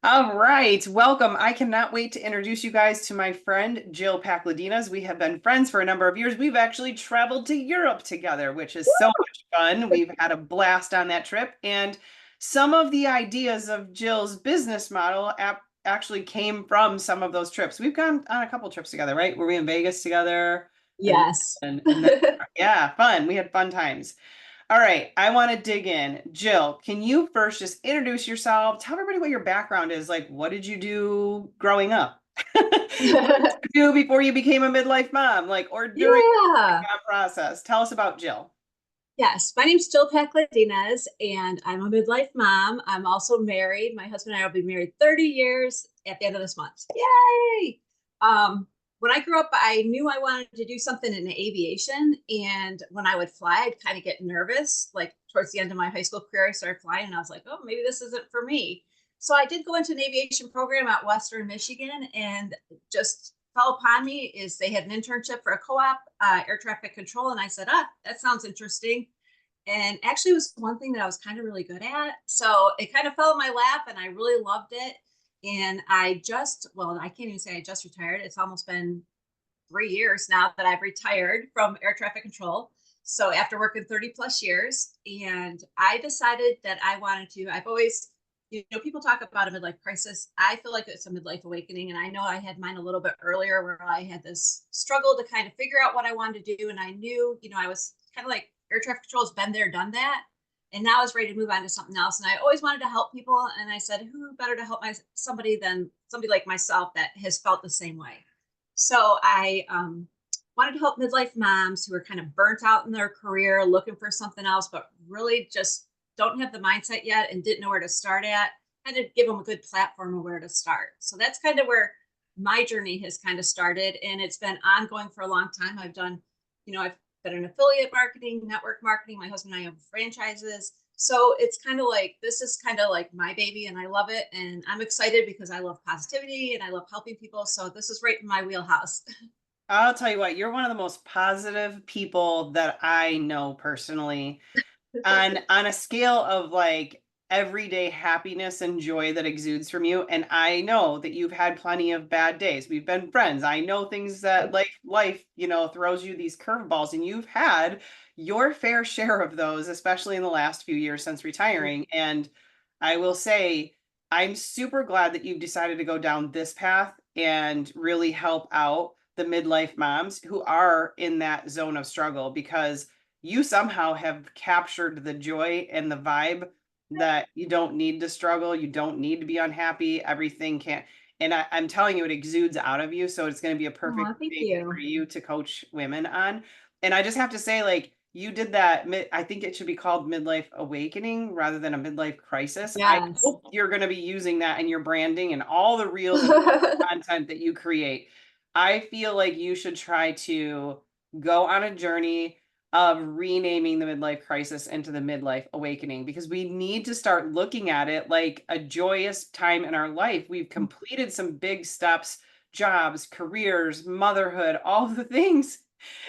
All right, welcome. I cannot wait to introduce you guys to my friend Jill Pakladinas. We have been friends for a number of years. We've actually traveled to Europe together, which is so much fun. We've had a blast on that trip, and some of the ideas of Jill's business model actually came from some of those trips. We've gone on a couple trips together, right? Were we in Vegas together? And Yes. and then yeah, fun. We had fun times. All right, I want to dig in. Jill, can you first just introduce yourself? Tell everybody what your background is. Like, what did you do growing up? What did you do before you became a midlife mom? Like, or during the Yeah. mom process? Tell us about Jill. Yes. My name's Jill Pakladinas, and I'm a midlife mom. I'm also married. My husband and I will be married 30 years at the end of this month. Yay! When I grew up, I knew I wanted to do something in aviation. And when I would fly, I'd kind of get nervous. Like towards the end of my high school career, I started flying, and I was like, oh, maybe this isn't for me. So I did go into an aviation program at Western Michigan, and just fell upon me is they had an internship for a co-op air traffic control, and I said, that sounds interesting. And actually, it was one thing that I was kind of really good at, so it kind of fell in my lap, and I really loved it. And I can't even say I just retired. It's almost been 3 years now that I've retired from air traffic control. So after working 30 plus years, and I decided that I wanted to, I've always, people talk about a midlife crisis. I feel like it's a midlife awakening. And I know I had mine a little bit earlier where I had this struggle to kind of figure out what I wanted to do. And I knew, I was kind of like air traffic control has been there, done that. And now I was ready to move on to something else. And I always wanted to help people. And I said, who better to help somebody than somebody like myself that has felt the same way? So I wanted to help midlife moms who are kind of burnt out in their career, looking for something else, but really just don't have the mindset yet and didn't know where to start at. Kind of give them a good platform of where to start. So that's kind of where my journey has kind of started. And it's been ongoing for a long time. I've been in affiliate marketing, network marketing. My husband and I have franchises. So it's kind of like this is kind of like my baby, and I love it. And I'm excited because I love positivity and I love helping people. So this is right in my wheelhouse. I'll tell you what, you're one of the most positive people that I know personally. On a scale of like everyday happiness and joy that exudes from you. And I know that you've had plenty of bad days. We've been friends. I know things that life throws you these curveballs, and you've had your fair share of those, especially in the last few years since retiring. And I will say, I'm super glad that you've decided to go down this path and really help out the midlife moms who are in that zone of struggle, because you somehow have captured the joy and the vibe that you don't need to struggle. You don't need to be unhappy. Everything can. And I'm telling you, it exudes out of you. So it's going to be a perfect Oh, thank thing for you. you to coach women on. And I just have to say, like, you did that. I think it should be called midlife awakening rather than a midlife crisis. I Yes. hope you're going to be using that in your branding and all the reels and content that you create. I feel like you should try to go on a journey of renaming the midlife crisis into the midlife awakening, because we need to start looking at it like a joyous time in our life. We've completed some big steps, jobs, careers, motherhood, all the things.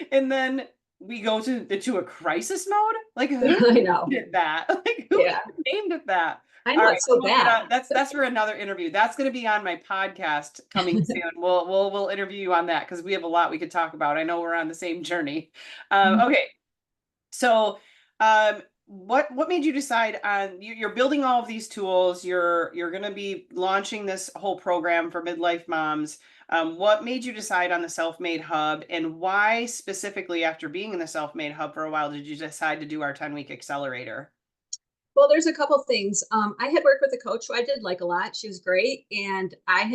And then we go to a crisis mode. Like, who I know. did that? Like, who Yeah. named it that? I All know right, it's so I'm gonna bad. that's for another interview. That's gonna be on my podcast coming soon. We'll interview you on that because we have a lot we could talk about. I know we're on the same journey. Okay, so what made you decide on you're building all of these tools? You're gonna be launching this whole program for midlife moms. What made you decide on the Self-Made Hub, and why specifically after being in the Self-Made Hub for a while did you decide to do our 10-week accelerator? Well, there's a couple things. I had worked with a coach who I did like a lot. She was great. And I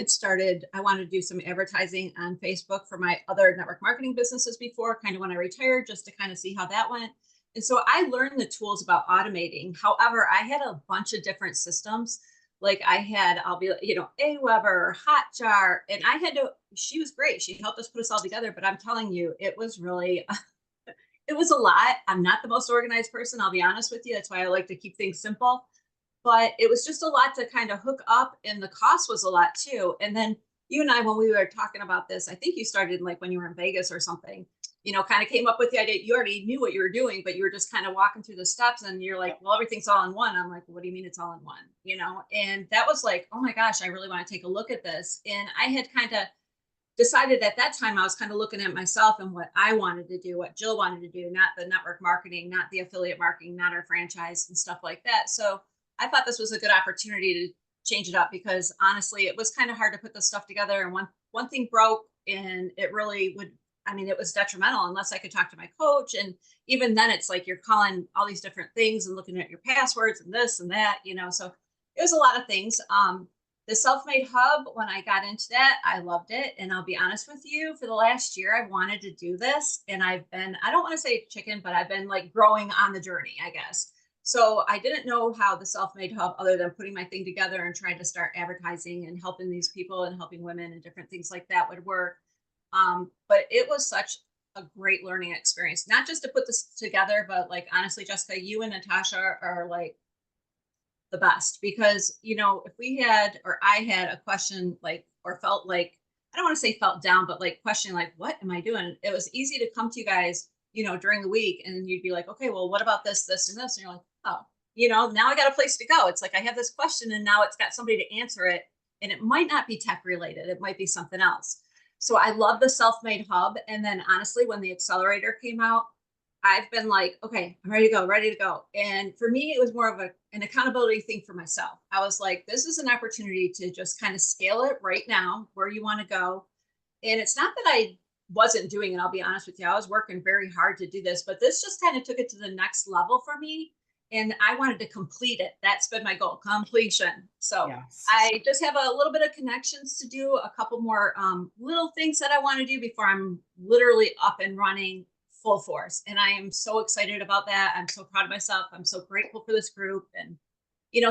wanted to do some advertising on Facebook for my other network marketing businesses before, kind of when I retired, just to kind of see how that went. And so I learned the tools about automating. However, I had a bunch of different systems. Like I'll be, Aweber, Hotjar, and she was great. She helped us put us all together. But I'm telling you, it was a lot. I'm not the most organized person, I'll be honest with you. That's why I like to keep things simple. But it was just a lot to kind of hook up, and the cost was a lot too. And then you and I, when we were talking about this, I think you started like when you were in Vegas or something. kind of came up with the idea. You already knew what you were doing, but you were just kind of walking through the steps and you're like, well, everything's all in one. I'm like, what do you mean it's all in one? And that was like, oh my gosh, I really want to take a look at this. And I had kind of decided at that time I was kind of looking at myself and what I wanted to do, what Jill wanted to do, not the network marketing, not the affiliate marketing, not our franchise and stuff like that. So I thought this was a good opportunity to change it up because honestly, it was kind of hard to put this stuff together. And one thing broke, and it really would. I mean, it was detrimental unless I could talk to my coach. And even then, it's like you're calling all these different things and looking at your passwords and this and that. So it was a lot of things. The self-made hub, when I got into that, I loved it. And I'll be honest with you, for the last year, I wanted to do this. And I don't want to say chicken, but I've been like growing on the journey, I guess. So I didn't know how the self-made hub, other than putting my thing together and trying to start advertising and helping these people and helping women and different things like that would work. But it was such a great learning experience, not just to put this together, but like honestly, Jessica, you and Natasha are like the best because if we had or I had a question like or felt like I don't want to say felt down but like question like what am I doing, it was easy to come to you guys during the week and you'd be like, okay, well, what about this and this, and you're like, oh, now I got a place to go. It's like I have this question and now it's got somebody to answer it, and it might not be tech related, it might be something else. So I love the self-made hub. And then honestly, when the accelerator came out, I've been like, okay, I'm ready to go, ready to go. And for me, it was more of an accountability thing for myself. I was like, this is an opportunity to just kind of scale it right now where you want to go. And it's not that I wasn't doing it, I'll be honest with you. I was working very hard to do this, but this just kind of took it to the next level for me. And I wanted to complete it. That's been my goal, completion. So Yes. I just have a little bit of connections to do, a couple more little things that I want to do before I'm literally up and running full force. And I am so excited about that. I'm so proud of myself. I'm so grateful for this group. And,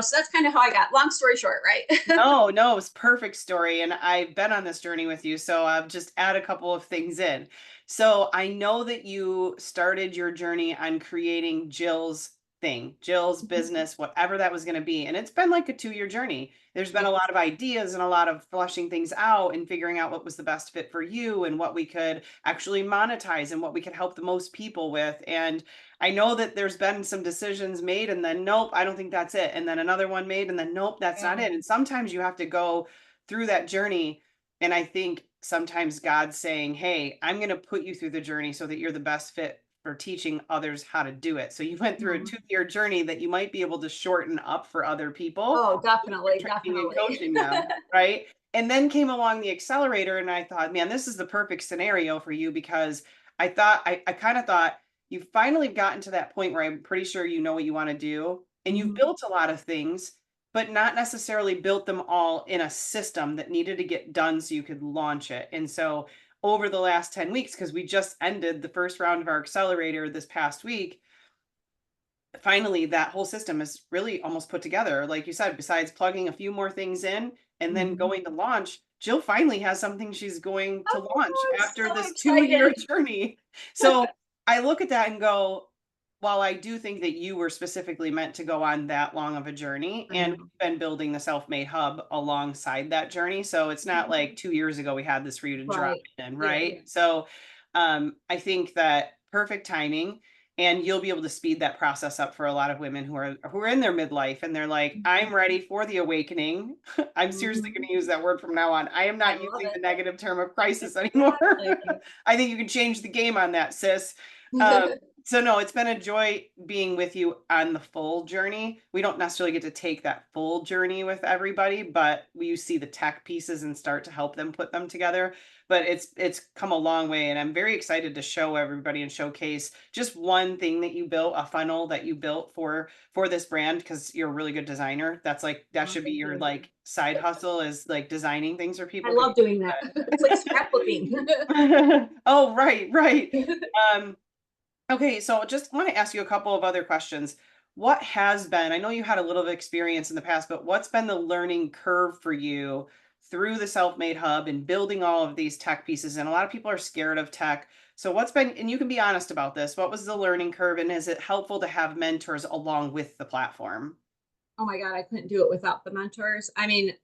so that's kind of how I got, long story short, right? No, no, it's perfect story. And I've been on this journey with you. So I've just add a couple of things in. So I know that you started your journey on creating Jill's thing, Jill's business, whatever that was going to be. And it's been like a 2-year journey. There's been a lot Yes. of ideas and a lot of fleshing things out and figuring out what was the best fit for you and what we could actually monetize and what we could help the most people with. And I know that there's been some decisions made and then nope, I don't think that's it. And then another one made and then nope, that's not Yeah. it. And sometimes you have to go through that journey. And I think sometimes God's saying, hey, I'm going to put you through the journey so that you're the best fit for teaching others how to do it. So you went through a Mhm. 2-year journey that you might be able to shorten up for other people. Oh, definitely, You're training and definitely. coaching them, right? And then came along the accelerator, and I thought, man, this is the perfect scenario for you because I kind of thought you've finally gotten to that point where I'm pretty sure you know what you want to do, and you've Mhm. built a lot of things, but not necessarily built them all in a system that needed to get done so you could launch it. And so over the last 10 weeks, because we just ended the first round of our accelerator this past week, finally that whole system is really almost put together. Like you said, besides plugging a few more things in and then Mhm. going to launch, Jill finally has something she's going to launch Oh, I'm after so this 2-year excited. journey. So I look at that and go, while I do think that you were specifically meant to go on that long of a journey, I and know. we've been building the self-made hub alongside that journey. So it's not like 2 years ago we had this for you to drop Right. in, Yeah, right? yeah. So I think that perfect timing, and you'll be able to speed that process up for a lot of women who are in their midlife and they're like, I'm Mhm. ready for the awakening. I'm seriously going Mhm. to use that word from now on. I am I not love using the it. negative term of crisis anymore. Exactly. I think you can change the game on that, sis. Um, so no, it's been a joy being with you on the full journey. We don't necessarily get to take that full journey with everybody, but you see the tech pieces and start to help them put them together. But it's come a long way, and I'm very excited to show everybody and showcase just one thing that you built, a funnel that you built for this brand because you're a really good designer. That's like that Oh, should be thank your you. like side hustle is like designing things for I people because love doing that. It's like scrapbooking. oh, right, right. Um, okay, so just want to ask you a couple of other questions. What has been, I know you had a little of experience in the past, but what's been the learning curve for you through the Self-Made Hub and building all of these tech pieces? And a lot of people are scared of tech. So what's been, and you can be honest about this, what was the learning curve and is it helpful to have mentors along with the platform? Oh my God, I couldn't do it without the mentors. I mean,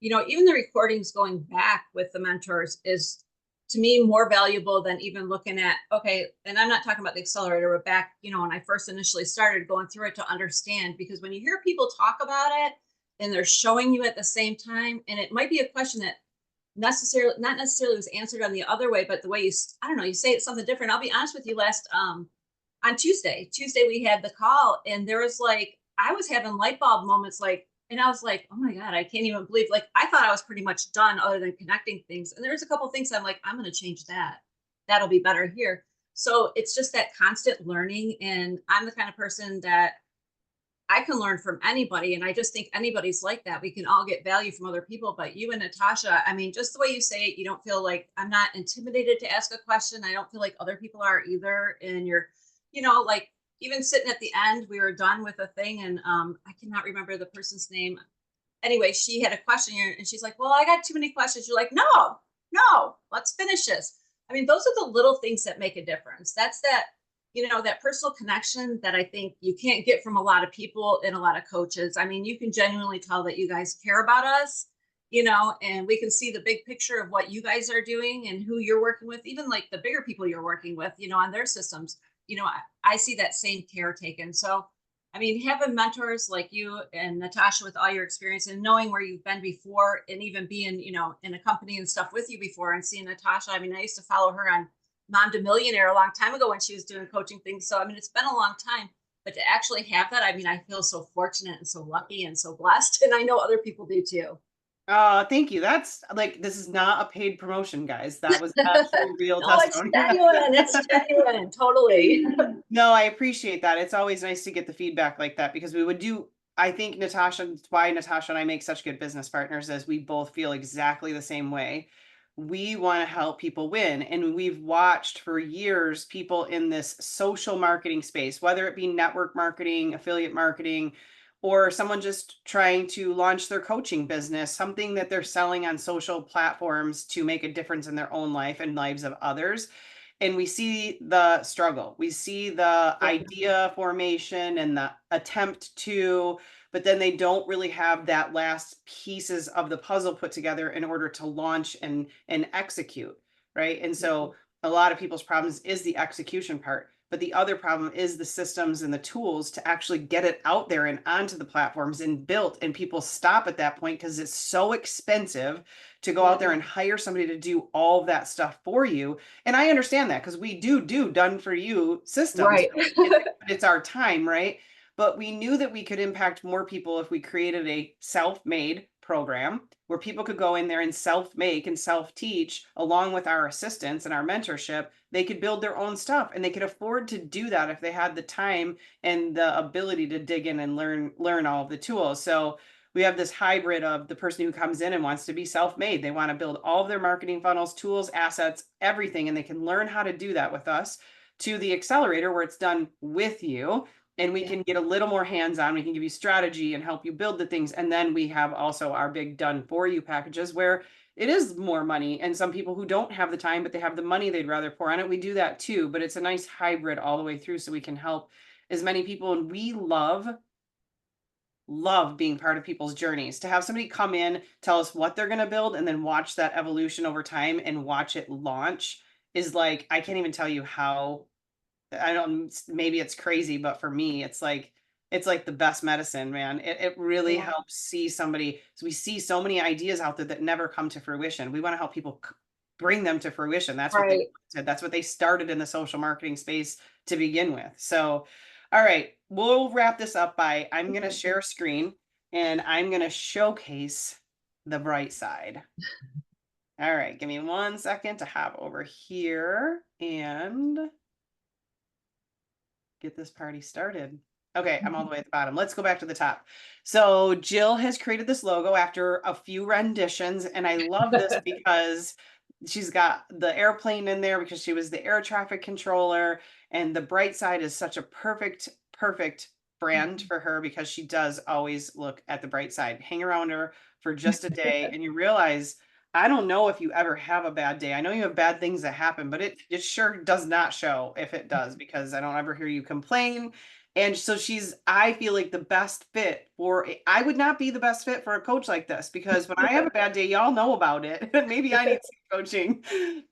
even the recordings going back with the mentors is to me more valuable than even looking at, okay, and I'm not talking about the accelerator, but back, when I first initially started going through it to understand, because when you hear people talk about it and they're showing you at the same time, and it might be a question that necessarily not necessarily was answered on the other way, but the way I don't know, you say it's something different. I'll be honest with you, last on Tuesday we had the call, and there was like, I was having light bulb moments, like, and I was like, oh my God, I can't even believe, like, I thought I was pretty much done other than connecting things. And there's a couple things I'm like, I'm going to change that. That'll be better here. So it's just that constant learning. And I'm the kind of person that I can learn from anybody. And I just think anybody's like that. We can all get value from other people. But you and Natasha, I mean, just the way you say it, you don't feel like, I'm not intimidated to ask a question. I don't feel like other people are either. And you're, like, even sitting at the end, we were done with a thing, and I cannot remember the person's name. Anyway, she had a question here, and she's like, well, I got too many questions. You're like, no, no, let's finish this. I mean, those are the little things that make a difference. That's that, that personal connection that I think you can't get from a lot of people and a lot of coaches. I mean, you can genuinely tell that you guys care about us, and we can see the big picture of what you guys are doing and who you're working with, even like the bigger people you're working with, on their systems. I see that same care taken. So, I mean, having mentors like you and Natasha with all your experience and knowing where you've been before, and even being, in a company and stuff with you before, and seeing Natasha. I mean, I used to follow her on Mom to Millionaire a long time ago when she was doing coaching things. So, I mean, it's been a long time, but to actually have that, I mean, I feel so fortunate and so lucky and so blessed. And I know other people do too. Thank you. That's like, this is not a paid promotion, guys. That was actually real No, it's testimony. genuine. It's genuine. Totally. No, I appreciate that. It's always nice to get the feedback like that because we would do, I think Natasha, why Natasha and I make such good business partners is we both feel exactly the same way. We want to help people win. And we've watched for years people in this social marketing space, whether it be network marketing, affiliate marketing, or someone just trying to launch their coaching business, something that they're selling on social platforms to make a difference in their own life and lives of others. And we see the struggle. We see the Yeah. idea formation and the attempt to, but then they don't really have that last pieces of the puzzle put together in order to launch and execute, right? And Mhm. so a lot of people's problems is the execution part, but the other problem is the systems and the tools to actually get it out there and onto the platforms and built. And people stop at that point because it's so expensive to go Yeah. out there and hire somebody to do all of that stuff for you. And I understand that because we do done for you systems. Right. It's our time, right? But we knew that we could impact more people if we created a self-made program where people could go in there and self-make and self-teach along with our assistance and our mentorship. They could build their own stuff and they could afford to do that if they had the time and the ability to dig in and learn all of the tools. So we have this hybrid of the person who comes in and wants to be self-made. They want to build all of their marketing funnels, tools, assets, everything, and they can learn how to do that with us, to the accelerator where it's done with you. And we Yeah. can get a little more hands-on. We can give you strategy and help you build the things. And then we have also our big done for you packages where it is more money. And some people who don't have the time, but they have the money, they'd rather pour on it. We do that too, but it's a nice hybrid all the way through so we can help as many people. And we love being part of people's journeys. To have somebody come in, tell us what they're going to build, and then watch that evolution over time and watch it launch is like, I can't even tell you how, I don't, maybe it's crazy, but for me, it's like the best medicine, man. It really Yeah. helps see somebody. So we see so many ideas out there that never come to fruition. We want to help people bring them to fruition. That's what they Right. wanted. That's what they started in the social marketing space to begin with. So, all right, we'll wrap this up by I'm going to share a screen and I'm going to showcase the bright side. All right, give me 1 second to hop over here and get this party started. Okay, I'm all the way at the bottom. Let's go back to the top. So Jill has created this logo after a few renditions, and I love this because she's got the airplane in there because she was the air traffic controller, and the bright side is such a perfect brand for her because she does always look at the bright side. Hang around her for just a day, and you realize I don't know if you ever have a bad day. I know you have bad things that happen, but it sure does not show if it does because I don't ever hear you complain. And so I feel like the best fit for, I would not be the best fit for a coach like this because when I have a bad day, y'all know about it. Maybe I need some coaching.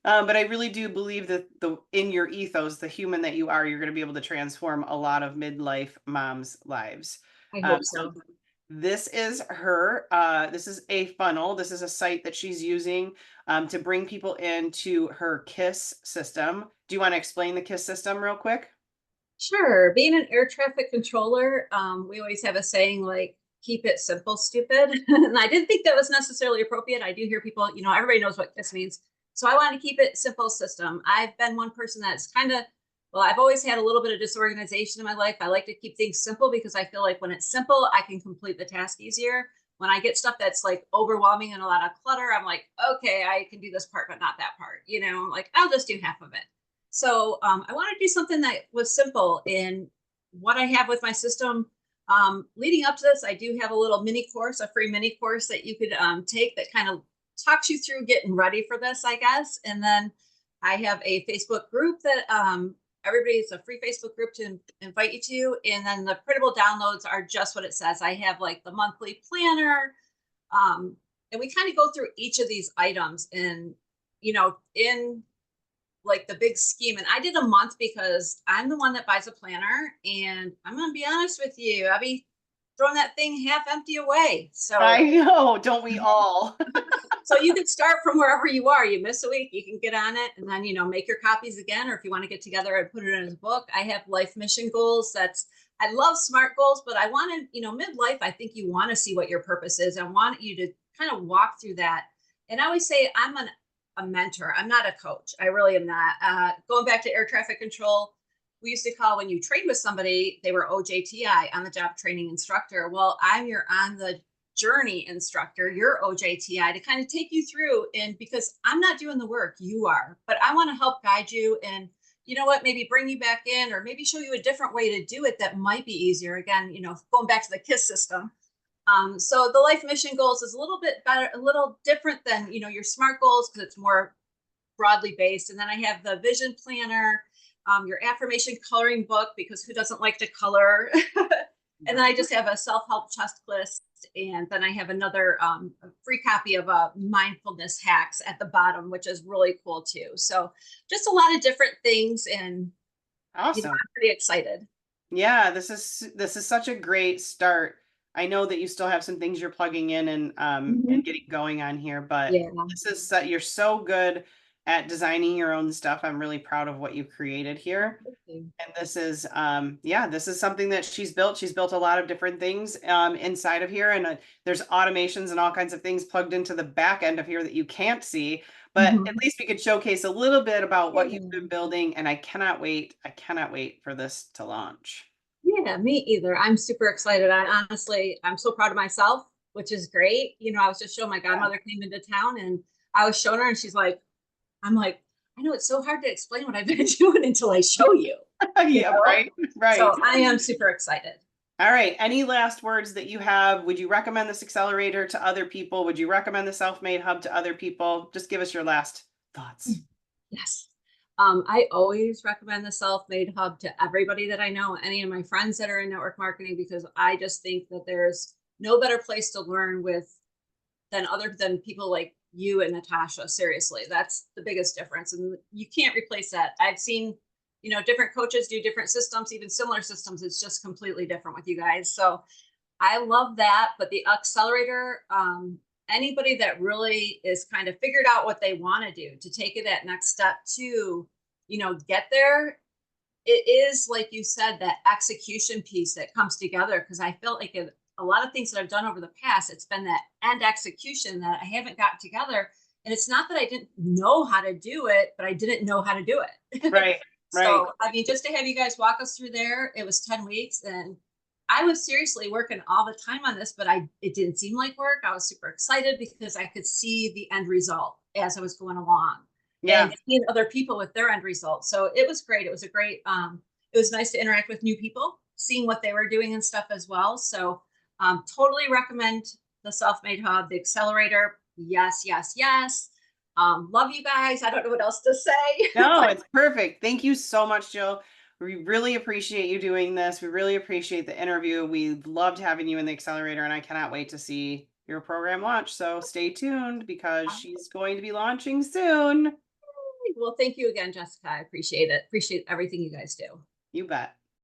But I really do believe that in your ethos, the human that you are, you're going to be able to transform a lot of midlife moms' lives. I hope So so. this is her. This is a funnel. This is a site that she's using to bring people into her KISS system. Do you want to explain the KISS system real quick? Sure. Being an air traffic controller, we always have a saying like, keep it simple, stupid. And I didn't think that was necessarily appropriate. I do hear people, everybody knows what KISS means. So I want to keep it simple system. I've been one person that's kind of, well, I've always had a little bit of disorganization in my life. I like to keep things simple because I feel like when it's simple, I can complete the task easier. When I get stuff that's like overwhelming and a lot of clutter, I'm like, okay, I can do this part, but not that part. Like I'll just do half of it. So I want to do something that was simple in what I have with my system. Leading up to this, I do have a little mini course, a free mini course that you could take that kind of talks you through getting ready for this, I guess. And then I have a Facebook group that everybody's a free Facebook group to invite you to. And then the printable downloads are just what it says. I have like the monthly planner. Um, and we kind of go through each of these items and, in like the big scheme. And I did a month because I'm the one that buys a planner. And I'm going to be honest with you, I'll be throwing that thing half empty away. I So, know, don't we all? so you can start from wherever you are. You miss a week, you can get on it and then, make your copies again. Or if you want to get together and put it in a book, I have life mission goals. I love SMART goals, but I want to, midlife, I think you want to see what your purpose is. I want you to kind of walk through that. And I always say a mentor. I'm not a coach. I really am not. Going back to air traffic control, we used to call when you train with somebody, they were OJTI, on the job training instructor. Well, I'm your on the journey instructor, your OJTI, to kind of take you through. And because I'm not doing the work, you are, but I want to help guide you and you know what, maybe bring you back in or maybe show you a different way to do it that might be easier. Again, going back to the KISS system. So the life mission goals is a little bit better, a little different than, your SMART goals because it's more broadly based. And then I have the vision planner, your affirmation coloring book, because who doesn't like to color? And then I just have a self-help checklist. And then I have another a free copy of mindfulness hacks at the bottom, which is really cool too. So just a lot of different things. And, Awesome. I'm pretty excited. Yeah, this is such a great start. I know that you still have some things you're plugging in and Mhm. getting going on here, but Yeah. this is you're so good at designing your own stuff. I'm really proud of what you created here. And this is, yeah, this is something that she's built. She's built a lot of different things inside of here, and there's automations and all kinds of things plugged into the back end of here that you can't see. But at Mhm. least we could showcase a little bit about what you've been Yeah. building, and I cannot wait. I cannot wait for this to launch. Yeah, me either. I'm super excited. I'm so proud of myself, which is great. I was just showing my Yeah, godmother came into town and I was showing her and she's like, I'm like, I know it's so hard to explain what I've been doing until I show you, you yeah, know? right, right. So I am super excited. All right. Any last words that you have? Would you recommend this accelerator to other people? Would you recommend the Self-Made Hub to other people? Just give us your last thoughts. Yes. I always recommend the Self-Made Hub to everybody that I know, any of my friends that are in network marketing, because I just think that there's no better place to learn with than other than people like you and Natasha. Seriously, that's the biggest difference. And you can't replace that. I've seen, different coaches do different systems, even similar systems. It's just completely different with you guys. So I love that. But the accelerator, anybody that really is kind of figured out what they want to do to take it that next step to, get there, it is like you said, that execution piece that comes together. Because I felt like a lot of things that I've done over the past, it's been that end execution that I haven't got together. And it's not that I didn't know how to do it, but I didn't know how to do it. Right, right. So, I mean, just to have you guys walk us through there, it was 10 weeks and I was seriously working all the time on this, but it didn't seem like work. I was super excited because I could see the end result as I was going along Yeah, and seeing other people with their end results. So it was great. It was a great, it was nice to interact with new people, seeing what they were doing and stuff as well. So totally recommend the Self-Made Hub, the accelerator. Yes, yes, yes. Love you guys. I don't know what else to say, no, but it's perfect. Thank you so much, Jill. We really appreciate you doing this. We really appreciate the interview. We loved having you in the accelerator, and I cannot wait to see your program launch. So stay tuned because she's going to be launching soon. Well, thank you again, Jessica. I appreciate it. Appreciate everything you guys do. You bet.